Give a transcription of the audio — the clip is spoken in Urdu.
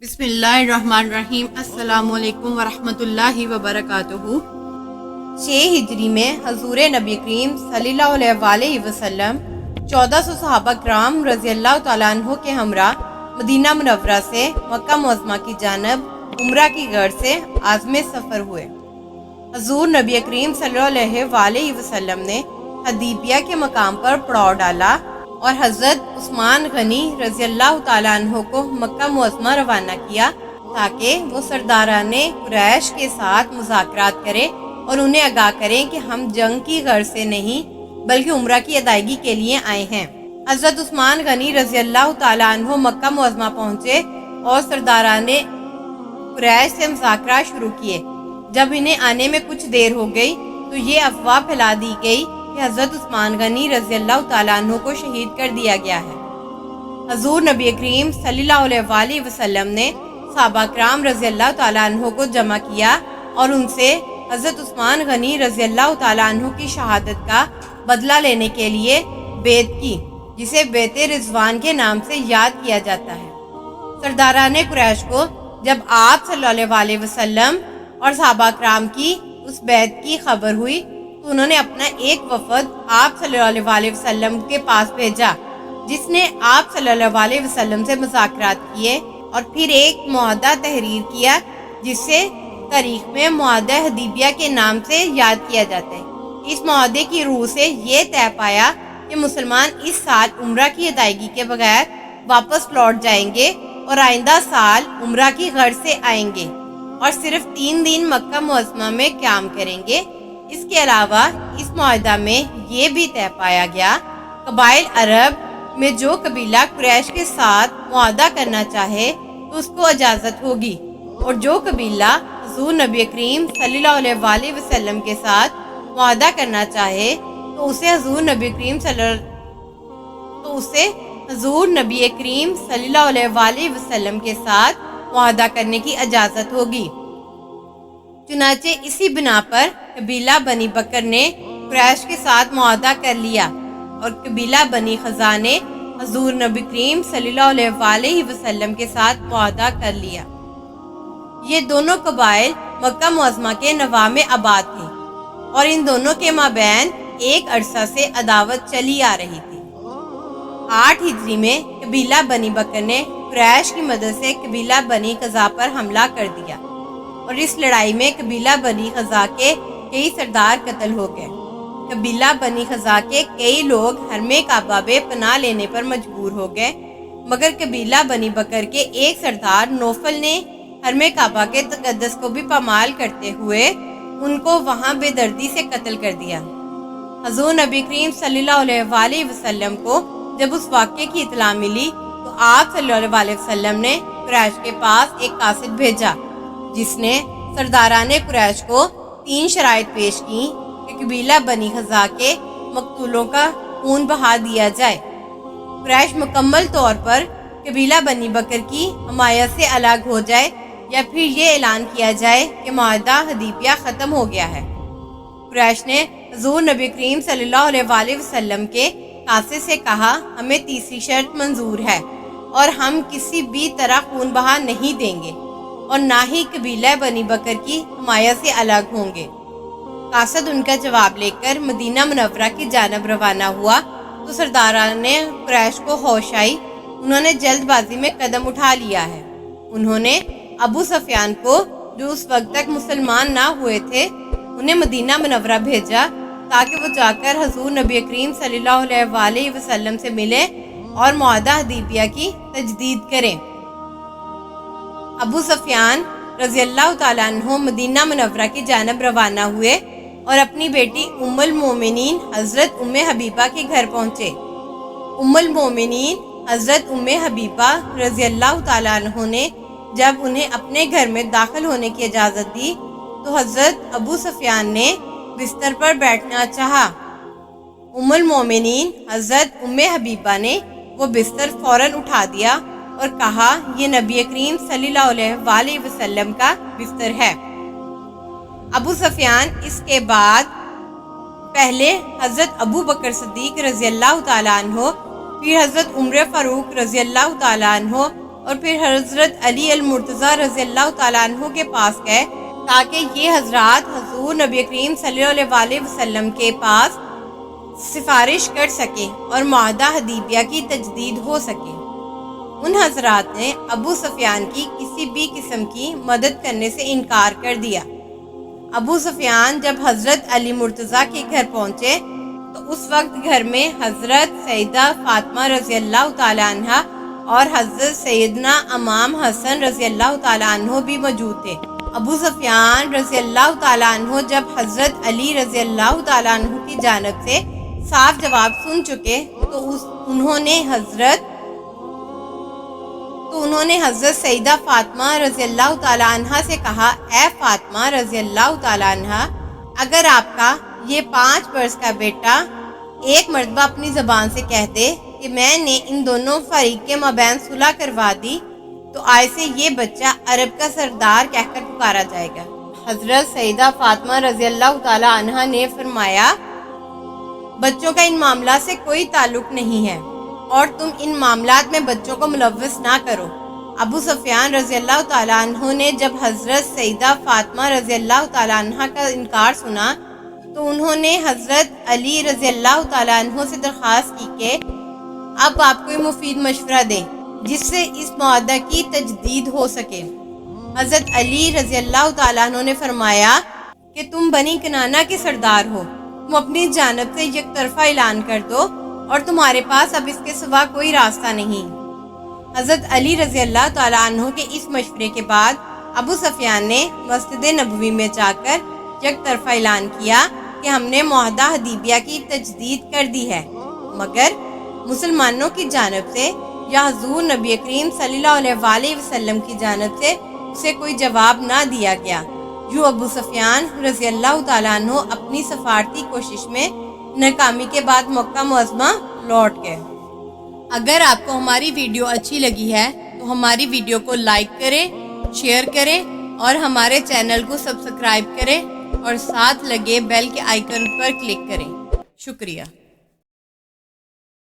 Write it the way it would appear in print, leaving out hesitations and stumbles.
بسم اللہ الرحمن الرحیم۔ السلام علیکم ورحمۃ اللہ وبرکاتہ۔ 6 ہجری میں حضور نبی کریم صلی اللہ علیہ وآلہ وسلم 1400 صحابہ کرام رضی اللہ تعالیٰ عنہ کے ہمراہ مدینہ منورہ سے مکہ معظمہ کی جانب عمرہ کی غرض سے عازم سفر ہوئے۔ حضور نبی کریم صلی اللہ علیہ وآلہ وسلم نے حدیبیہ کے مقام پر پڑاؤ ڈالا اور حضرت عثمان غنی رضی اللہ تعالیٰ عنہ کو مکہ معظمہ روانہ کیا تاکہ وہ سرداران قریش کے ساتھ مذاکرات کریں اور انہیں آگاہ کریں کہ ہم جنگ کی غرض سے نہیں بلکہ عمرہ کی ادائیگی کے لیے آئے ہیں۔ حضرت عثمان غنی رضی اللہ تعالیٰ عنہ مکہ معظمہ پہنچے اور سرداران قریش سے مذاکرات شروع کیے۔ جب انہیں آنے میں کچھ دیر ہو گئی تو یہ افواہ پھیلا دی گئی کہ حضرت عثمان غنی رضی اللہ تعالیٰ عنہ کو شہید کر دیا گیا ہے۔ حضور نبی کریم صلی اللہ علیہ وآلہ وسلم نے صحابہ کرام رضی اللہ تعالیٰ عنہ کو جمع کیا اور ان سے حضرت عثمان غنی رضی اللہ تعالیٰ عنہ کی شہادت کا بدلہ لینے کے لیے بیعت کی، جسے بیعت رضوان کے نام سے یاد کیا جاتا ہے۔ سرداران قریش کو جب آپ صلی اللہ علیہ وآلہ وسلم اور صحابہ کرام کی اس بیعت کی خبر ہوئی تو انہوں نے اپنا ایک وفد آپ صلی اللہ علیہ وآلہ وسلم کے پاس بھیجا، جس نے آپ صلی اللہ علیہ وآلہ وسلم سے مذاکرات کیے اور پھر ایک معاہدہ تحریر کیا جسے تاریخ میں معاہدہ حدیبیہ کے نام سے یاد کیا جاتا ہے۔ اس معاہدے کی روح سے یہ طے پایا کہ مسلمان اس سال عمرہ کی ادائیگی کے بغیر واپس لوٹ جائیں گے اور آئندہ سال عمرہ کی غرض سے آئیں گے اور صرف 3 دن مکہ معظمہ میں قیام کریں گے۔ اس کے علاوہ اس معاہدہ میں یہ بھی طے پایا گیا قبائل عرب میں جو قبیلہ قریش کے ساتھ معاہدہ کرنا چاہے تو اس کو اجازت ہوگی، اور جو قبیلہ حضور نبی کریم صلی اللہ علیہ وآلہ وسلم کے ساتھ معاہدہ کرنا چاہے تو اسے حضور نبی کریم صلی اللہ علیہ وآلہ وسلم کے ساتھ معاہدہ کرنے کی اجازت ہوگی۔ چنانچہ اسی بنا پر قبیلہ بنی بکر نے قریش کے ساتھ معاہدہ کر لیا اور قبیلہ بنی خزاع نے حضور نبی کریم صلی اللہ علیہ وآلہ وسلم کے ساتھ معاہدہ کر لیا۔ یہ دونوں قبائل مکہ معظمہ کے نواح میں آباد تھے اور ان دونوں کے مابین ایک عرصہ سے عداوت چلی آ رہی تھی۔ 8 ہجری میں قبیلہ بنی بکر نے قریش کی مدد سے قبیلہ بنی خزاع پر حملہ کر دیا اور اس لڑائی میں قبیلہ بنی خزاع کے کئی سردار قتل ہو گئے۔ قبیلہ بنی خزاع کے کئی لوگ حرم کعبہ میں پناہ لینے پر مجبور ہو گئے، مگر قبیلہ بنی بکر کے ایک سردار نوفل نے حرم کعبہ کے تقدس کو بھی پامال کرتے ہوئے ان کو وہاں بے دردی سے قتل کر دیا۔ حضور نبی کریم صلی اللہ علیہ وآلہ وسلم کو جب اس واقعے کی اطلاع ملی تو آپ صلی اللہ علیہ وسلم نے قریش کے پاس ایک قاصد بھیجا جس نے سرداران قریش کو 3 شرائط پیش کی کہ قبیلہ بنی خزاع کے مقتولوں کا خون بہا دیا جائے، قریش مکمل طور پر قبیلہ بنی بکر کی حمایت سے الگ ہو جائے، یا پھر یہ اعلان کیا جائے کہ معاہدہ حدیبیہ ختم ہو گیا ہے۔ قریش نے حضور نبی کریم صلی اللہ علیہ وآلہ وسلم کے قاصد سے کہا، ہمیں تیسری شرط منظور ہے اور ہم کسی بھی طرح خون بہا نہیں دیں گے اور نہ ہی قبیلہ بنی بکر کی حمایت سے الگ ہوں گے۔ قاصد ان کا جواب لے کر مدینہ منورہ کی جانب روانہ ہوا تو سرداران نے قریش کو ہوش آئی، انہوں نے جلد بازی میں قدم اٹھا لیا ہے۔ انہوں نے ابو سفیان کو جو اس وقت تک مسلمان نہ ہوئے تھے انہیں مدینہ منورہ بھیجا تاکہ وہ جا کر حضور نبی کریم صلی اللہ علیہ وآلہ وسلم سے ملے اور معاہدہ حدیبیہ کی تجدید کریں۔ ابو سفیان رضی اللہ تعالیٰ عنہ مدینہ منورہ کی جانب روانہ ہوئے اور اپنی بیٹی ام المومنین حضرت ام حبیبہ کے گھر پہنچے۔ ام المومنین حضرت ام حبیبہ رضی اللہ تعالیٰ عنہ نے جب انہیں اپنے گھر میں داخل ہونے کی اجازت دی تو حضرت ابو سفیان نے بستر پر بیٹھنا چاہا۔ ام المومنین حضرت ام حبیبہ نے وہ بستر فوراً اٹھا دیا اور کہا، یہ نبی کریم صلی اللہ علیہ وآلہ وسلم کا بستر ہے۔ ابو سفیان اس کے بعد پہلے حضرت ابو بکر صدیق رضی اللہ تعالیٰ عنہ، پھر حضرت عمر فاروق رضی اللہ تعالیٰ عنہ اور پھر حضرت علی المرتضیٰ رضی اللہ تعالیٰ عنہ کے پاس گئے تاکہ یہ حضرات حضور نبی کریم صلی اللہ علیہ وسلم کے پاس سفارش کر سکیں اور معاہدہ حدیبیہ کی تجدید ہو سکے۔ ان حضرات نے ابو سفیان کی کسی بھی قسم کی مدد کرنے سے انکار کر دیا۔ ابو سفیان جب حضرت علی مرتضیٰ کے گھر پہنچے تو اس وقت گھر میں حضرت سیدہ فاطمہ رضی اللہ تعالی عنہ اور حضرت سیدنا امام حسن رضی اللہ تعالی عنہ بھی موجود تھے۔ ابو سفیان رضی اللہ تعالی عنہ جب حضرت علی رضی اللہ تعالی عنہ کی جانب سے صاف جواب سن چکے تو انہوں نے حضرت سیدہ فاطمہ رضی اللہ تعالی عنہ سے کہا، اے فاطمہ رضی اللہ تعالی عنہ، اگر آپ کا یہ 5 برس کا بیٹا ایک مرتبہ اپنی زبان سے کہہ دے کہ میں نے ان دونوں فریق کے مابین صلح کروا دی تو آج سے یہ بچہ عرب کا سردار کہہ کر پکارا جائے گا۔ حضرت سیدہ فاطمہ رضی اللہ تعالی عنہ نے فرمایا، بچوں کا ان معاملات سے کوئی تعلق نہیں ہے اور تم ان معاملات میں بچوں کو ملوث نہ کرو۔ ابو سفیان رضی اللہ تعالیٰ عنہ نے جب حضرت سیدہ فاطمہ رضی اللہ تعالیٰ عنہ کا انکار سنا تو انہوں نے حضرت علی رضی اللہ تعالیٰ عنہ سے درخواست کی کہ اب آپ کوئی مفید مشورہ دیں جس سے اس معاہدہ کی تجدید ہو سکے۔ حضرت علی رضی اللہ تعالیٰ عنہ نے فرمایا کہ تم بنی کنانہ کے سردار ہو، تم اپنی جانب سے یک طرفہ اعلان کر دو اور تمہارے پاس اب اس کے سوا کوئی راستہ نہیں۔ حضرت علی رضی اللہ تعالیٰ عنہ کے اس مشورے کے بعد ابو سفیان نے مسجد نبوی میں جا کر یک طرفہ اعلان کیا کہ ہم نے معاہدہ حدیبیہ کی تجدید کر دی ہے، مگر مسلمانوں کی جانب سے یا حضور نبی کریم صلی اللہ علیہ وسلم کی جانب سے اسے کوئی جواب نہ دیا گیا۔ یوں ابو سفیان رضی اللہ تعالیٰ عنہ اپنی سفارتی کوشش میں ناکامی کے بعد مکہ معظمہ لوٹ گئے۔ اگر آپ کو ہماری ویڈیو اچھی لگی ہے تو ہماری ویڈیو کو لائک کریں، شیئر کریں اور ہمارے چینل کو سبسکرائب کریں اور ساتھ لگے بیل کے آئیکن پر کلک کریں۔ شکریہ۔